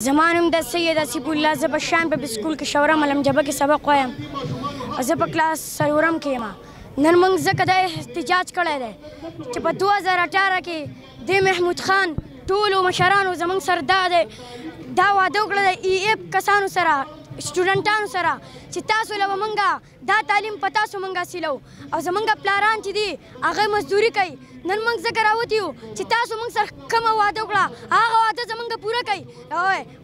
زما نوم د سید اسیب الله، زه په شام په سکول کې شورا ملمجبه کې سبق وایم. زه په کلاس څلورم کې یم. نن موږ ځکه دا احتجاج کړی دی چې په 2018 کې د محمود خان ټولو مشرانو زموږ سره دا واده وکړی دی ای اف کسانو سره، سټوډنټانو سره، چې تاسو له موږ دا تعلیم په تاسو موږ حاصلو او زموږ پلاران چې دي هغه مزدوري کوي. نن موږ ځکه راوتي یو چې تاسو موږ سره کومه واده وکړه هغه واده زموږ پوره کوي.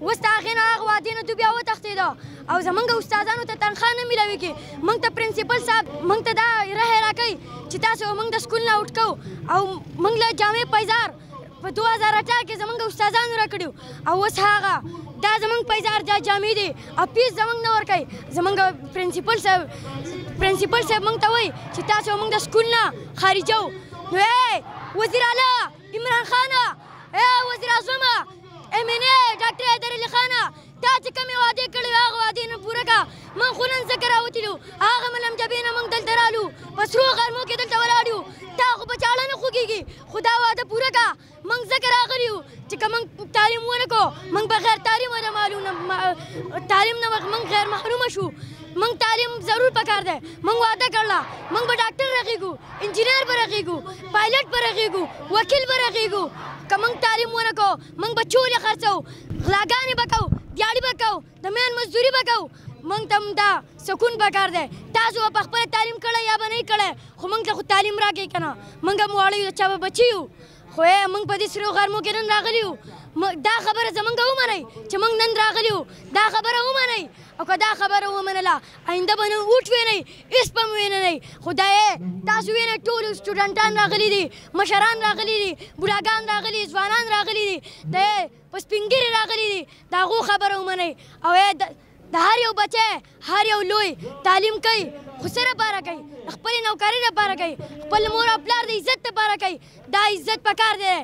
اوس د هغې نه هغه وعدې نه دوی بیا وتښتېده او زموږ استادانو ته تنخوا نه میلاوي کړي. موږ ته پرنسپل صاحب موږ ته دا رایې راکوي چې تاسو موږ د سکول نه آوټ کوو او موږ له جامع پیزار په 2018 کې زموږ استادانو راکړي او اوس هغه دا زموږ پیزار دا جامع دي او فیس زموږ نه ورکوي. زموږ پرنسپل صاحب موږ ته وایي چې تاسو موږ د سکول نه خارجوو. نو وزیر اعلی عمران خانه، وزیر اعظمه، ایم این اے ډاکټر حیدرعلي خانه، تا چې کومې وعدې کړې وې هغه وعدې نه پوره کړه. موږ خو نن ځکه راوتلي وو هغه ملمجبې نه موږ دلته رالو په سرو غرمو کې دلته ولاړ یو. تا خو په چاړه نه خوږېږي خو دا وعده پوره کړه. موږ ځکه راغلي یو چې که موږ تعلیم ونه کړو موږ بغیر تعلیم نه موږ غیر محرومه شو. موږ تعلیم ضرور پکار دی. موږ وعده کړله موږ به ډاکټر رغېږو، انجینر به رغېږو، پایلټ به رغېږو، وکیل به رغېږو. که موږ تعلیم ونه کړو موږ به چولې خرڅوو، غلاګانې به کوو، دیاړي به کوو، د مین مزدوري به کوو. موږ ته هم دا سکون پکار دی. تاسو به په خپله تعلیم کړی یا به نه یې کړی خو موږ ته خو تعلیم راکړئ که نه. موږ هم واړه یو د چا به بچي یو خو موږ په دې سرو غرمو کې نن راغلي یو. دا خبره زموږ ومنئ چې موږ نن راغلي یو. دا خبره ومنئ او که دا خبره ومنله آینده به نه اوټ وینئ هېڅ به مو وینئ. خو دا تاسو وینئ ټول سټوډنټان راغلي دي، مشران راغلي دي، بوډاګان راغلي دي، ځوانان راغلي دي، په سپین ږیرې راغلي دي. د هغو خبره ومنئ او د هر یو بچی هر یو لوی تعلیم کوي خو څه لپاره کوي؟ د خپلې نوکرۍ لپاره کوي، خپل مور او پلار د عزت لپاره کوي. دا عزت پکار دی.